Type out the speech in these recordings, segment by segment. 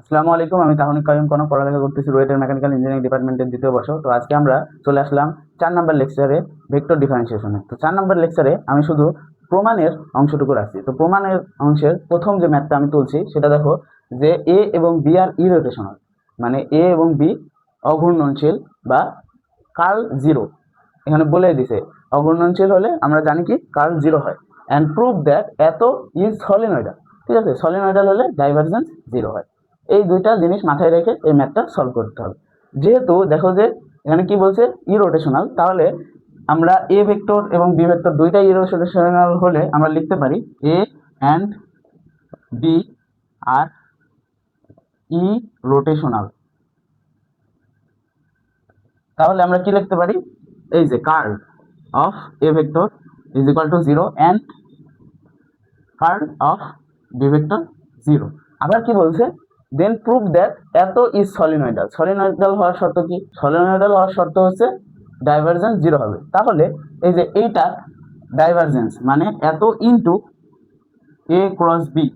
আসসালামু আলাইকুম। আমি তাহনিক কাইম কোনো পড়ালেখা করতেছি রুয়েটের মেকানিক্যাল ইঞ্জিনিয়ারিং ডিপার্টমেন্টের দ্বিতীয় বর্ষ। তো আজকে আমরা চলে আসলাম 4 নাম্বার লেকচারে ভেক্টর ডিফারেন্সিয়েশনে। তো 4 নাম্বার লেকচারে আমি শুধু প্রমাণের অংশটুকু রাখছি। তো প্রমাণের অংশের প্রথম যে ম্যাথটা আমি তুলছি সেটা দেখো যে এ এবং বি আর ইরোটেশনাল, মানে এ এবং বি অঘূর্ণনশীল বা কার্ল জিরো। এখানে বলে দিছে অঘূর্ণনশীল হলে আমরা জানি কি কার্ল জিরো হয়। And prove that it is solenoidal. ঠিক আছে, সলিনয়েডাল হলে ডাইভারজেন্স জিরো হয়। এই দুইটা জিনিস মাথায় রেখে এই ম্যাথটা সলভ করতে হবে। যেহেতু দেখো যে এখানে কি বলছে ইরোটেশনাল, তাহলে আমরা এ ভেক্টর এবং বি ভেক্টর দুইটাই ইরোটেশনাল হলে আমরা লিখতে পারি এ অ্যান্ড বি আর ই রোটেশনাল। তাহলে আমরা কি লিখতে পারি, এই যে curl of A vector is equal to zero and curl of B vector zero. আবার কি বলছে, then prove that it is solenoidal. Solenoidal হওয়ার শর্ত কি? সলিনয়েডাল হওয়ার শর্ত হচ্ছে ডাইভারজেন্স জিরো হবে। তাহলে এই যে এইটা ডাইভারজেন্স মানে এত ইনটু এ ক্রস বি,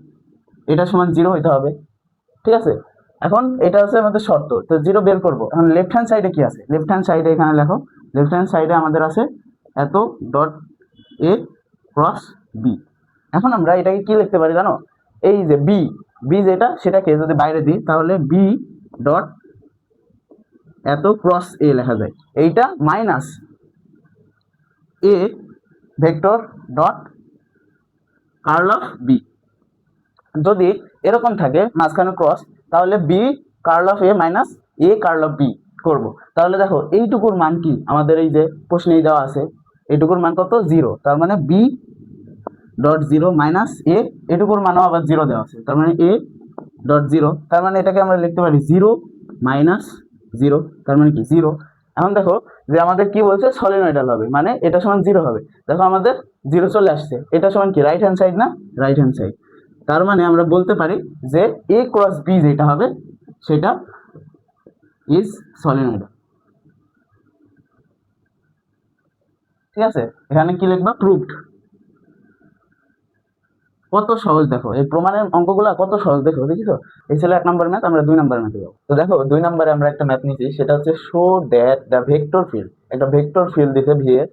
এটা সমান জিরো হইতে হবে। ঠিক আছে, এখন এটা হচ্ছে আমাদের শর্ত। তো জিরো বের করবো। এখন লেফট হ্যান্ড সাইডে কি আছে? লেফট হ্যান্ড সাইডে এখানে লেখো, লেফট হ্যান্ড সাইডে আমাদের আছে এত ডট এ ক্রস বি। এখন আমরা এটাকে কি লিখতে পারি জানো? এই যে বি, বি যেটা সেটাকে যদি বাইরে দিই তাহলে বি ডট এত ক্রস এ লেখা যায়। এইটা minus A vector dot curl of B. যদি এরকম থাকে মাঝখানে ক্রস, তাহলে B curl of A minus A curl of B করবো। তাহলে দেখো এইটুকুর মান কি আমাদের এই যে প্রশ্নেই দেওয়া আছে, এইটুকুর মান কত? জিরো। তার মানে বি ডট জিরো মাইনাস এ, এটুকুর মানও আবার জিরো দেওয়া আছে, তার মানে এ ডট জিরো। তার মানে এটাকে আমরা লিখতে পারি জিরো মাইনাস জিরো, তার মানে কি জিরো। এখন দেখো যে আমাদের কি বলছে সলিনয়েডাল হবে, মানে এটা সমান জিরো হবে। দেখো আমাদের জিরো চলে আসছে, এটা সমান কি রাইট হ্যান্ড সাইড না? Right hand side. তার মানে আমরা বলতে পারি যে এ ক্রস বি যেটা হবে সেটা ইজ সলিনয়েডাল। ঠিক আছে, এখানে কি লিখবা? প্রুভড। কত সহজ দেখো, এই প্রমাণের অঙ্কগুলো কত সহজ দেখো, দেখিছো? এই ছিল 1 নম্বর ম্যাথ। আমরা 2 নম্বর ম্যাথে যাবো। তো দেখো 2 নম্বরে আমরা একটা ম্যাথ নিয়েছি, সেটা হচ্ছে show that the vector field. একটা ভেক্টর ফিল্ড দিতে V A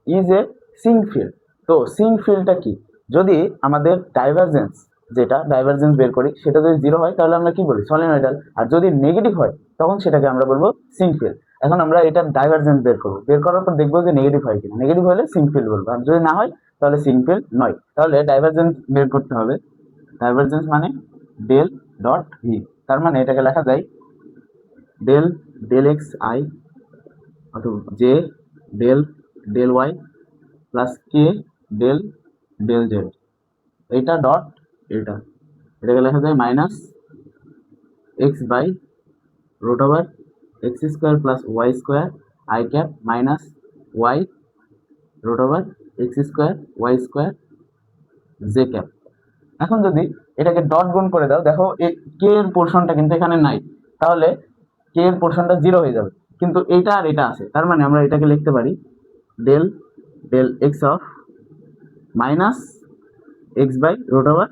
is a sink field. তো সিঙ্ক ফিল্ডটা কি? যদি আমাদের ডাইভারজেন্স, যেটা ডাইভারজেন্স বের করি, সেটা যদি জিরো হয় তাহলে আমরা কি বলি? সলিনয়েডাল। আর যদি নেগেটিভ হয় তখন সেটাকে আমরা বলবো সিঙ্ক ফিল্ড। এখন আমরা এটার ডাইভারজেন্স বের করবো, বের করার পর দেখবো যে নেগেটিভ হয় কিনা। নেগেটিভ হলে সিঙ্ক ফিল্ড বলবো, আর যদি না হয় তাহলে সিঙ্ক ফিল্ড নয়। তাহলে ডাইভারজেন্স বের করতে হবে। ডাইভারজেন্স মানে ডেল ডট ভি। তার মানে এটাকে লেখা যায় ডেল ডেল এক্স আই অথবা J del del Y plus K del del Z. এইটা ডট এটা, এটাকে লেখা যায় minus x by root over x square plus Y square I cap minus Y root over x square Y square J cap. এখন যদি এটাকে dot গুণ করে দাও, দেখো কে এর পোর্শনটা কিন্তু এখানে নাই, তাহলে কে এর পোর্শনটা জিরো হয়ে যাবে। কিন্তু এইটা আর এটা আছে, তার মানে আমরা এটাকে লিখতে পারি del del x of minus x by root over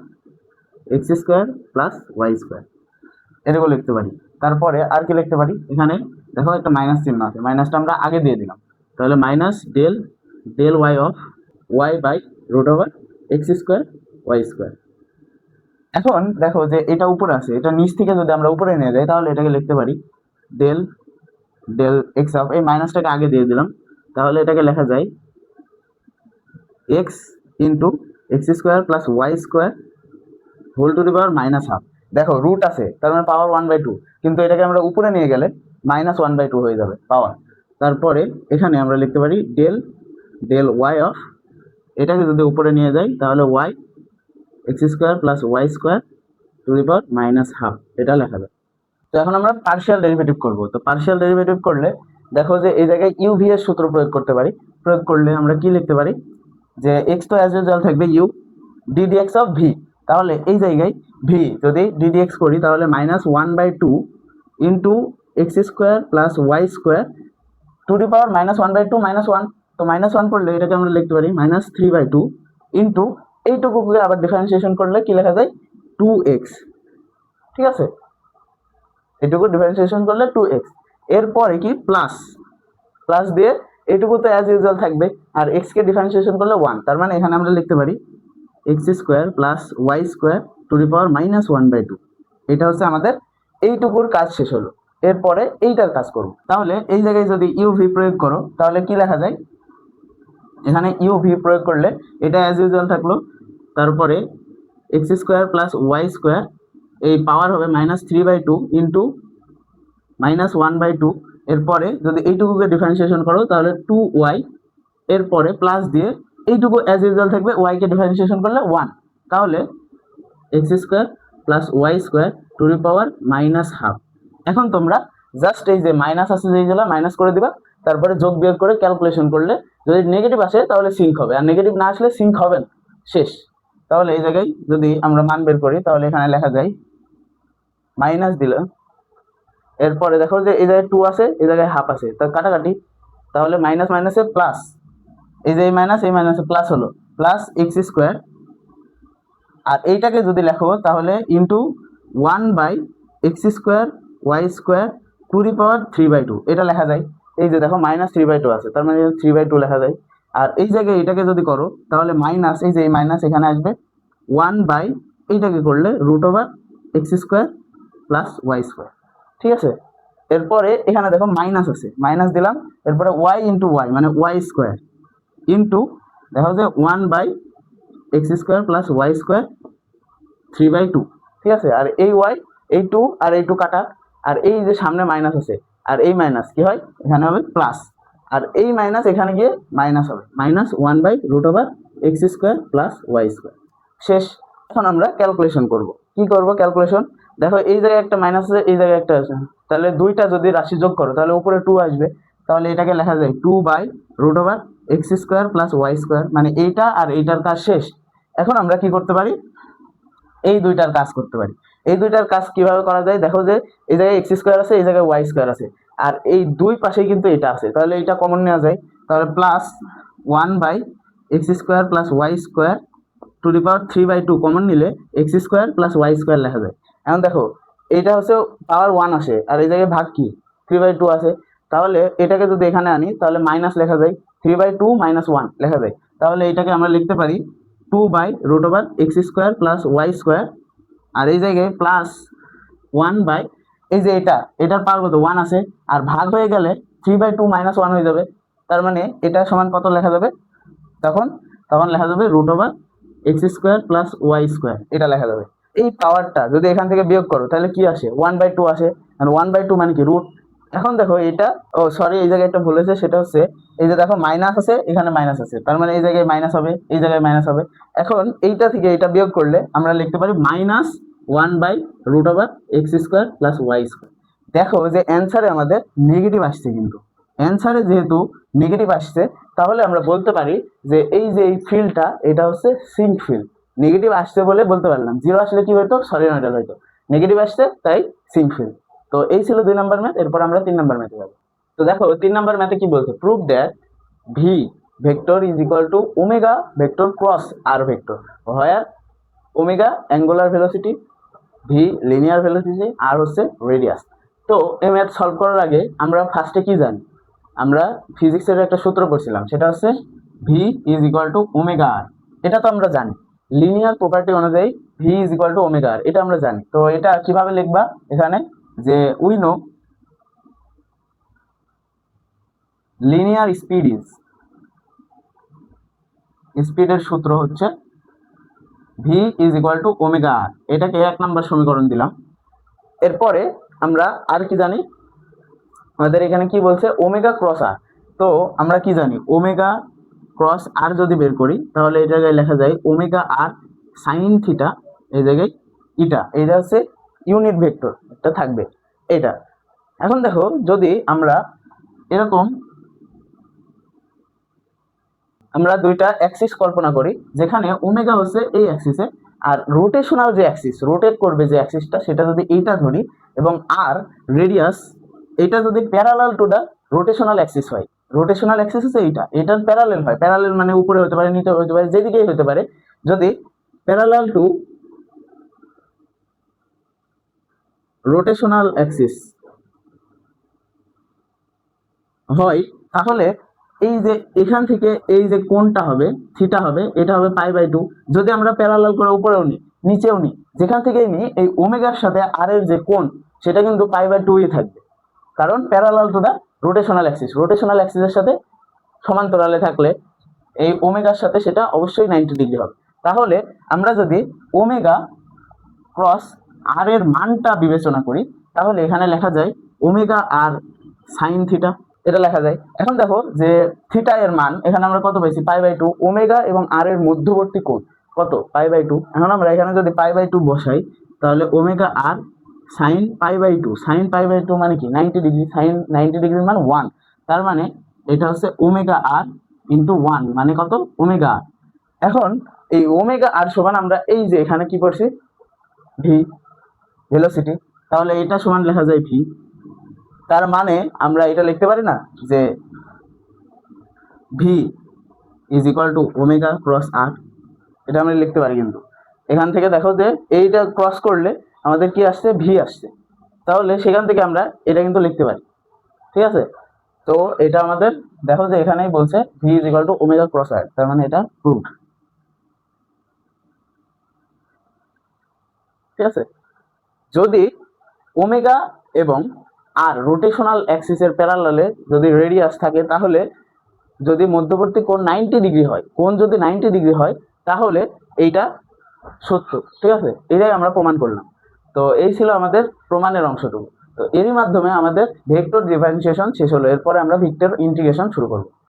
x square plus Y square, এটাকেও লিখতে পারি। তারপরে আর কি লিখতে পারি? এখানে দেখো একটা মাইনাস চিহ্ন আছে, মাইনাসটা আমরা আগে দিয়ে দিলাম। তাহলে minus del del y of y by root over x square Y square. এখন দেখো যে এটা উপরে আছে, এটা নিচ থেকে যদি আমরা উপরে নিয়ে যাই তাহলে এটাকে লিখতে পারি ডেল ডেল এক্স অফ, এই মাইনাসটাকে আগে দিয়ে দিলাম, তাহলে এটাকে লেখা যায় x into x square plus Y square whole to the power minus half. দেখো রুট আছে, তার মানে পাওয়ার 1/2, কিন্তু এটাকে আমরা উপরে নিয়ে গেলে মাইনাস 1/2 হয়ে যাবে পাওয়ার। তারপরে এখানে আমরা লিখতে পারি ডেল ডেল ওয়াই অফ, এটাকে যদি উপরে নিয়ে যাই তাহলে y x square plus Y square to the power minus half, এটা লেখা যায়। তো এখন আমরা পার্শিয়াল ডেরিভেটিভ করব। তো পার্শিয়াল ডেরিভেটিভ করলে দেখো যে এই জায়গায় ইউভি এর সূত্র প্রয়োগ করতে পারি। প্রয়োগ করলে আমরা কি লিখতে পারি যে এক্স তো অ্যাজ ইউজুয়াল থাকবে ইউ ডিডিএক্স অফ ভি। তাহলে এই জায়গায় ভি যদি ডিডিএক্স করি তাহলে minus 1/2 into x square plus Y square to the power minus 1/2 minus 1। তো মাইনাস 1 করলে এটাকে আমরা লিখতে পারি মাইনাস 3/2 ইন্টু এইটুকুকে আবার ডিফারেন্সিয়েশন করলে কি লেখা যায় 2x। ঠিক আছে, এটুকু ডিফারেন্সিয়েশন করলে 2x, এরপরে কি প্লাস, প্লাস দিয়ে এটুকু তো অ্যাজ ইউজুয়াল থাকবে, আর x কে ডিফারেন্সিয়েশন করলে 1, তার মানে এখানে আমরা লিখতে পারি x² + y² টু দি পাওয়ার -1/2। এটা হচ্ছে আমাদের এইটুকুর কাজ শেষ হলো। এরপরে এইটার কাজ করব। তাহলে এই জায়গায় যদি ইউভি প্রয়োগ করো তাহলে কি লেখা যায়, এখানে ইউভি প্রয়োগ করলে এটা অ্যাজ ইউজুয়াল থাকলো, তারপরে x² + y² এই পাওয়ার হবে -3/2 ইন্টু -1/2। এরপরে যদি এইটুকুকে ডিফারেন্সিয়েশন করো তাহলে 2y, এরপরে প্লাস দিয়ে এইটুকু অ্যাজ ইউজুয়াল থাকবে, y কে ডিফারেন্সিয়েশন করলে 1, তাহলে x² + y² টু দি পাওয়ার -1/2। এখন তোমরা জাস্ট এই যে মাইনাস আছে যেগুলো মাইনাস করে দিবা, তারপরে যোগ বিয়োগ করে ক্যালকুলেশন করলে যদি নেগেটিভ আসে তাহলে সিঙ্ক হবে, আর নেগেটিভ না আসলে সিঙ্ক হবে না, শেষ। তাহলে এই জায়গায় যদি আমরা মান বের করি তাহলে এখানে লেখা যায় মাইনাস দিলাম, এরপরে দেখো যে এই জায়গায় 2 আছে, এই জায়গায় হাফ আছে, তার কাটাকাটি, তাহলে মাইনাস মাইনাসে প্লাস, এই যে এই মাইনাসে প্লাস হলো, প্লাস x², আর এইটাকে যদি লেখো তাহলে into 1/x² y² two the পাওয়ার 3/2, এটা লেখা যায়। এই যে দেখো -3/2 আছে, তার মানে 3/2 লেখা যায়। আর এই জায়গায় এটাকে যদি করো তাহলে মাইনাস, এই যে এই মাইনাস এখানে আসবে 1/ এইটাকে করলে √x² + y², ঠিক আছে। এরপরে এখানে দেখো মাইনাস আছে, মাইনাস দিলাম, এরপরে y ইন্টু y মানে y² ইন্টু দেখো যে 1/x² + y² 3/2, ঠিক আছে। আর এই y, এই 2 আর এই 2 কাটা, আর এই যে সামনে মাইনাস আছে, আর এই মাইনাস কি হয় এখানে হবে প্লাস, আর এই মাইনাস এখানে গিয়ে মাইনাস হবে, -1/√x² + y², শেষ। এখন আমরা ক্যালকুলেশন করব। কি করব ক্যালকুলেশন, দেখো এই জায়গায় একটা মাইনাস আছে, এই জায়গায় একটা আছে, তাহলে দুইটা যদি রাশি যোগ করো তাহলে উপরে 2 আসবে, তাহলে এটাকে লেখা যায় 2/√x² + y², মানে এইটা আর এইটার কাজ শেষ। এখন আমরা কি করতে পারি, এই দুইটার কাজ করতে পারি। এই দুইটার কাজ কিভাবে করা যায়, দেখো যে এই জায়গায় x² আছে, এই জায়গায় y² আছে, আর এই দুই পাশেই কিন্তু এটা আছে, তাহলে এটা কমন নেওয়া যায়, তাহলে plus 1/x² + y² two the power 3/2 common নিলে x² + y² লেখা যায়। এখন দেখো এটা হচ্ছে পাওয়ার 1 আসে, আর এই জায়গায় ভাগ কি 3/2 আছে, তাহলে এটাকে যদি এখানে আনি তাহলে মাইনাস লেখা যায়, 3/2 - 1 লেখা যায়, তাহলে এটাকে আমরা লিখতে পারি 2/√x² + y², আর এই জায়গায় প্লাস 1/, এই যে এটার পাওয়ার কত 1 আছে, আর ভাগ হয়ে গেলে 3/2 - 1 হয়ে যাবে, তার মানে এটা সমান কত লেখা যাবে, তখন লেখা যাবে √x² + y², এটা লেখা যাবে। এই পাওয়ারটা যদি এখান থেকে বিয়োগ করো তাহলে কি আসে 1/2 আসে, আর 1/2 মানে কি রুট। এখন দেখো এটা, সরি এই জায়গায় একটা ভুল হয়েছে, সেটা হচ্ছে এই যে দেখো মাইনাস আছে, এখানে মাইনাস আছে, তার মানে এই জায়গায় মাইনাস হবে, এই জায়গায় মাইনাস হবে। এখন এইটা থেকে এটা বিয়োগ করলে আমরা লিখতে পারি -1/√x² + y²। দেখো যে অ্যান্সারে আমাদের নেগেটিভ আসছে, কিন্তু অ্যান্সারে যেহেতু নেগেটিভ আসছে তাহলে আমরা বলতে পারি যে এই যে এই ফিল্ডটা এটা হচ্ছে সিঙ্ক ফিল্ড। নেগেটিভ আসছে বলে বলতে পারলাম, 0 আসলে কি হতো সলিনয়েডাল হতো, নেগেটিভ আসছে তাই সিঙ্ক ফিল্ড। তো এই ছিল 2 নম্বর ম্যাথ, এরপর আমরা 3 নম্বর ম্যাথে যাবো। তো দেখো 3 নম্বর ম্যাথে কি বলছে, prove that V vector is equal to omega vector cross R vector, where omega angular velocity, V linear velocity, R হচ্ছে রেডিয়াস। তো এই ম্যাথ সলভ করার আগে আমরা ফার্স্টে কি জানি, আমরা ফিজিক্সের একটা সূত্র পড়ছিলাম, সেটা হচ্ছে V is equal to omega R, এটা তো আমরা জানি। লিনিয়ার প্রপার্টি অনুযায়ী V is equal to omega R, এটা আমরা জানি। তো এটা কিভাবে লিখবা, এখানে যে we know linear speed is, স্পিডের সূত্র হচ্ছে V is equal to omega R, এটাকে 1 নম্বর সমীকরণ দিলাম। এরপরে আমরা আর কি জানি, আমাদের এখানে কি বলছে ওমেগা ক্রস আর, তো আমরা কি জানি ওমেগা ক্রস আর যদি বের করি তাহলে এই জায়গায় লেখা যায় ওমেগা আর সাইন থিটা, এই জায়গায় ইটা, এটা হচ্ছে ইউনিট ভেক্টর, এটা থাকবে এটা। এখন দেখো যদি আমরা এরকম আমরা দুইটা অ্যাক্সিস কল্পনা করি, যেখানে ওমেগা হচ্ছে এই অ্যাক্সিসে, আর রোটেশনাল যে অ্যাক্সিস রোটেট করবে যে অ্যাক্সিসটা সেটা যদি এইটা ধরি, এবং আর রেডিয়াস এটা যদি parallel to the rotational axis হয়, রোটেশনাল অ্যাক্সিস হচ্ছে এইটা, এটার প্যারালেল হয়, প্যারালেল মানে উপরে হতে পারে নিচে হতে পারে যেদিকেই হতে পারে, যদি প্যারালাল টু রোটেশনাল অ্যাক্সিস হয়, তাহলে এই যে এখান থেকে এই যে কোণটা হবে থিটা হবে, এটা হবে π/2। যদি আমরা প্যারালাল করে উপরেও নিই নিচেও নিই, যেখান থেকেই নিই, এই ওমেগার সাথে আর এর যে কোণ সেটা কিন্তু π/2ই থাকবে, কারণ parallel to the rotational axis. Rotational অ্যাক্সিসের সাথে সমান্তরালে থাকলে এই ওমেগার সাথে সেটা অবশ্যই 90 ডিগ্রি হবে। তাহলে আমরা যদি ওমেগা ক্রস আর এর মানটা বিবেচনা করি, তাহলে এখানে লেখা যায় ওমেগা আর সাইন থিটা, এটা লেখা যায়। এখন দেখো যে থিটা এর মান এখানে আমরা কত পাইছি, π/2। ওমেগা এবং আর এর মধ্যবর্তী কোণ কত, π/2। এখন আমরা এখানে যদি π/2 বসাই, তাহলে ওমেগা আর সাইন π/2, সাইন π/2 মানে কি 90 ডিগ্রি, সাইন 90 ডিগ্রির মান 1, তার মানে এটা হচ্ছে ওমেগা আর ইন্টু 1 মানে কত, ওমেগা আর। এখন এই ওমেগা আর সমান আমরা এই যে এখানে কি করছি, ভি, ভেলোসিটি, তাহলে এটা সমান লেখা যায় ভি। তার মানে আমরা এটা লিখতে পারি না যে V is equal to omega cross R, এটা আমরা লিখতে পারি। কিন্তু এখান থেকে দেখো যে এইটা ক্রস করলে আমাদের কি আসছে, ভি আসছে, তাহলে সেখান থেকে আমরা এটা কিন্তু লিখতে পারি, ঠিক আছে। তো এটা আমাদের দেখো যে এখানেই বলছে V is equal to omega cross R, তার মানে এটা প্রুভড, ঠিক আছে। যদি ওমেগা এবং আর রোটেশনাল অ্যাক্সিসের প্যারালালে যদি রেডিয়াস থাকে, তাহলে যদি মধ্যবর্তী কোণ 90 ডিগ্রি হয়, কোণ যদি 90 ডিগ্রি হয়, তাহলে এইটা সত্য, ঠিক আছে। এটাই আমরা প্রমাণ করলাম। তো এই ছিল আমাদের প্রমাণের অংশটুকু। তো এরই মাধ্যমে আমাদের ভেক্টর ডিফারেন্সিয়েশন শেষ হলো। এরপরে আমরা ভেক্টর ইন্টিগ্রেশন শুরু করব।